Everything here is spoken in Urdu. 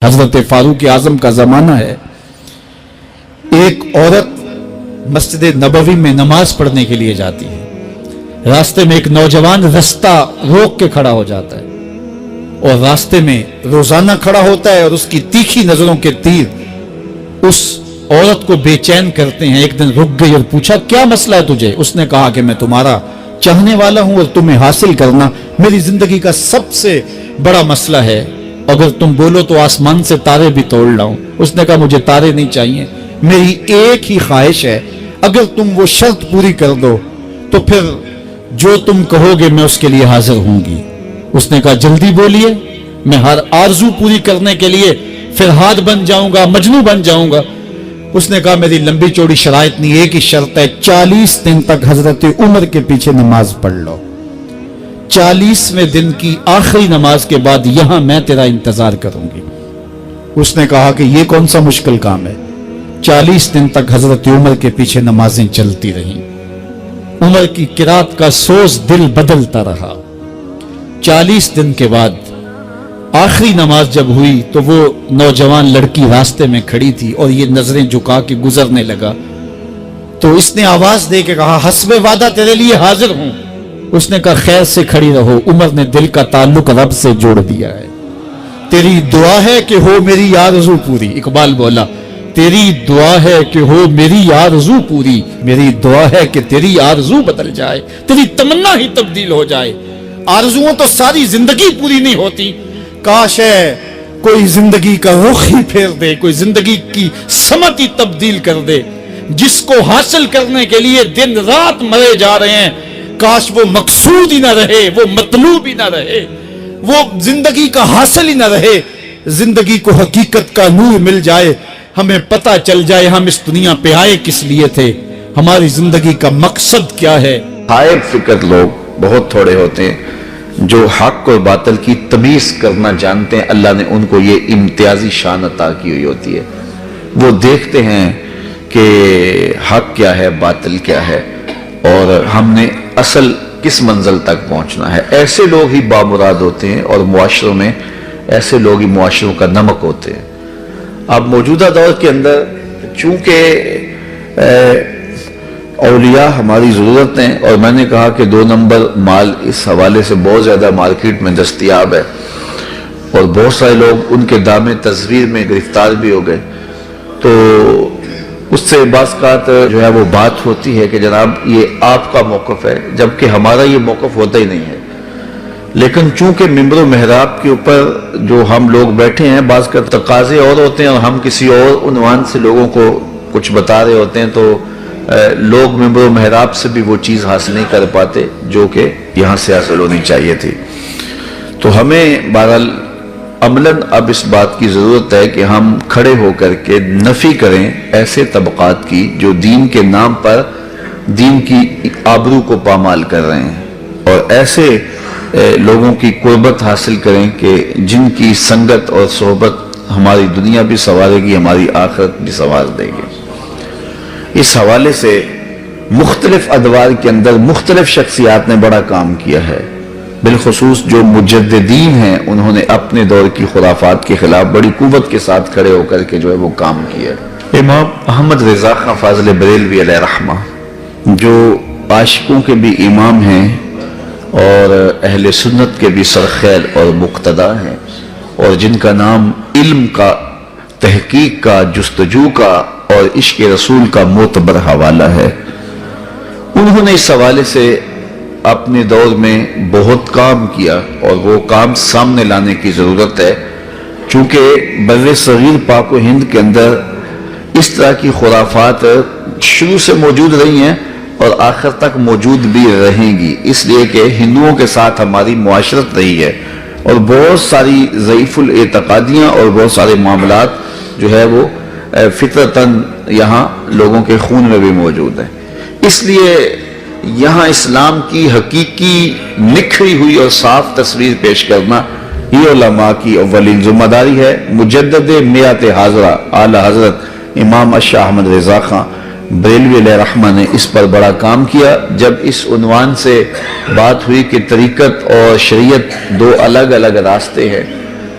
حضرت فاروق اعظم کا زمانہ ہے، ایک عورت مسجد نبوی میں نماز پڑھنے کے لیے جاتی ہے، راستے میں ایک نوجوان رستہ روک کے کھڑا ہو جاتا ہے اور راستے میں روزانہ کھڑا ہوتا ہے اور اس کی تیکھی نظروں کے تیر اس عورت کو بے چین کرتے ہیں۔ ایک دن رک گئی اور پوچھا کیا مسئلہ ہے تجھے؟ اس نے کہا کہ میں تمہارا چاہنے والا ہوں اور تمہیں حاصل کرنا میری زندگی کا سب سے بڑا مسئلہ ہے، اگر تم بولو تو آسمان سے تارے بھی توڑ لاؤں۔ اس نے کہا مجھے تارے نہیں چاہیے، میری ایک ہی خواہش ہے، اگر تم وہ شرط پوری کر دو تو پھر جو تم کہو گے میں اس کے لیے حاضر ہوں گی۔ اس نے کہا جلدی بولیے، میں ہر آرزو پوری کرنے کے لیے فرہاد بن جاؤں گا، مجنوں بن جاؤں گا۔ اس نے کہا میری لمبی چوڑی شرائط نہیں، ایک ہی شرط ہے، 40 دن تک حضرت عمر کے پیچھے نماز پڑھ لو، 40ویں دن کی آخری نماز کے بعد یہاں میں تیرا انتظار کروں گی۔ اس نے کہا کہ یہ کون سا مشکل کام ہے؟ 40 دن تک حضرت عمر کے پیچھے نمازیں چلتی رہیں، عمر کی قرات کا سوز دل بدلتا رہا۔ 40 دن کے بعد آخری نماز جب ہوئی تو وہ نوجوان لڑکی راستے میں کھڑی تھی اور یہ نظریں جھکا کے گزرنے لگا، تو اس نے آواز دے کے کہا حسب وعدہ تیرے لیے حاضر ہوں۔ اس نے کہا خیر سے کھڑی رہو، عمر نے دل کا تعلق رب سے جوڑ دیا ہے، تیری دعا ہے کہ ہو میری آرزو پوری۔ اقبال بولا تیری دعا ہے کہ ہو میری آرزو پوری، میری دعا ہے کہ تیری آرزو بدل جائے، تیری تمنا ہی تبدیل ہو جائے۔ آرزوؤں تو ساری زندگی پوری نہیں ہوتی، کاش ہے کوئی زندگی کا رخ ہی پھیر دے، کوئی زندگی کی سمت ہی تبدیل کر دے۔ جس کو حاصل کرنے کے لیے دن رات مرے جا رہے ہیں، کاش وہ مقصود ہی نہ رہے، وہ مطلوب ہی نہ رہے، وہ زندگی کا حاصل ہی نہ رہے، زندگی کو حقیقت کا نور مل جائے، ہمیں پتہ چل جائے ہم اس دنیا پہ آئے کس لیے تھے، ہماری زندگی کا مقصد کیا ہے۔ حائب فکر لوگ بہت تھوڑے ہوتے ہیں جو حق اور باطل کی تمیز کرنا جانتے ہیں، اللہ نے ان کو یہ امتیازی شان عطا کی ہوئی ہوتی ہے۔ وہ دیکھتے ہیں کہ حق کیا ہے، باطل کیا ہے، اور ہم نے اصل کس منزل تک پہنچنا ہے۔ ایسے لوگ ہی بامراد ہوتے ہیں اور معاشروں میں ایسے لوگ ہی معاشروں کا نمک ہوتے ہیں۔ اب موجودہ دور کے اندر چونکہ اولیاء ہماری ضرورت ہیں، اور میں نے کہا کہ 2 نمبر مال اس حوالے سے بہت زیادہ مارکیٹ میں دستیاب ہے اور بہت سارے لوگ ان کے دام تزویر میں گرفتار بھی ہو گئے، تو اس سے بعض اوقات جو ہے وہ بات ہوتی ہے کہ جناب یہ آپ کا موقف ہے، جبکہ ہمارا یہ موقف ہوتا ہی نہیں ہے۔ لیکن چونکہ ممبر و محراب کے اوپر جو ہم لوگ بیٹھے ہیں، بعض کا تقاضے اور ہوتے ہیں اور ہم کسی اور عنوان سے لوگوں کو کچھ بتا رہے ہوتے ہیں، تو لوگ ممبر و محراب سے بھی وہ چیز حاصل نہیں کر پاتے جو کہ یہاں سے حاصل ہونی چاہیے تھی۔ تو ہمیں بہرحال عملاً اب اس بات کی ضرورت ہے کہ ہم کھڑے ہو کر کے نفی کریں ایسے طبقات کی جو دین کے نام پر دین کی آبرو کو پامال کر رہے ہیں، اور ایسے لوگوں کی قربت حاصل کریں کہ جن کی سنگت اور صحبت ہماری دنیا بھی سنوارے گی، ہماری آخرت بھی سنوار دے گی۔ اس حوالے سے مختلف ادوار کے اندر مختلف شخصیات نے بڑا کام کیا ہے، بالخصوص جو مجددین ہیں انہوں نے اپنے دور کی خرافات کے خلاف بڑی قوت کے ساتھ کھڑے ہو کر کے جو ہے وہ کام کیا ہے۔ امام احمد رضا خان فاضل بریلوی علیہ رحمہ جو عاشقوں کے بھی امام ہیں اور اہل سنت کے بھی سرخیل اور مقتدا ہیں، اور جن کا نام علم کا، تحقیق کا، جستجو کا اور عشق رسول کا معتبر حوالہ ہے، انہوں نے اس حوالے سے اپنے دور میں بہت کام کیا اور وہ کام سامنے لانے کی ضرورت ہے، چونکہ بر صغیر پاک و ہند کے اندر اس طرح کی خرافات شروع سے موجود رہی ہیں اور آخر تک موجود بھی رہیں گی، اس لیے کہ ہندوؤں کے ساتھ ہماری معاشرت رہی ہے اور بہت ساری ضعیف الاعتقادیاں اور بہت سارے معاملات جو ہے وہ فطرتاً یہاں لوگوں کے خون میں بھی موجود ہیں۔ اس لیے یہاں اسلام کی حقیقی نکھری ہوئی اور صاف تصویر پیش کرنا یہ علماء کی اولین ذمہ داری ہے۔ مجدد میات حاضرہ اعلیٰ حضرت امام اشاہ احمد رضا خان بریلوی علیہ رحمہ نے اس پر بڑا کام کیا۔ جب اس عنوان سے بات ہوئی کہ طریقت اور شریعت 2 الگ الگ راستے ہیں،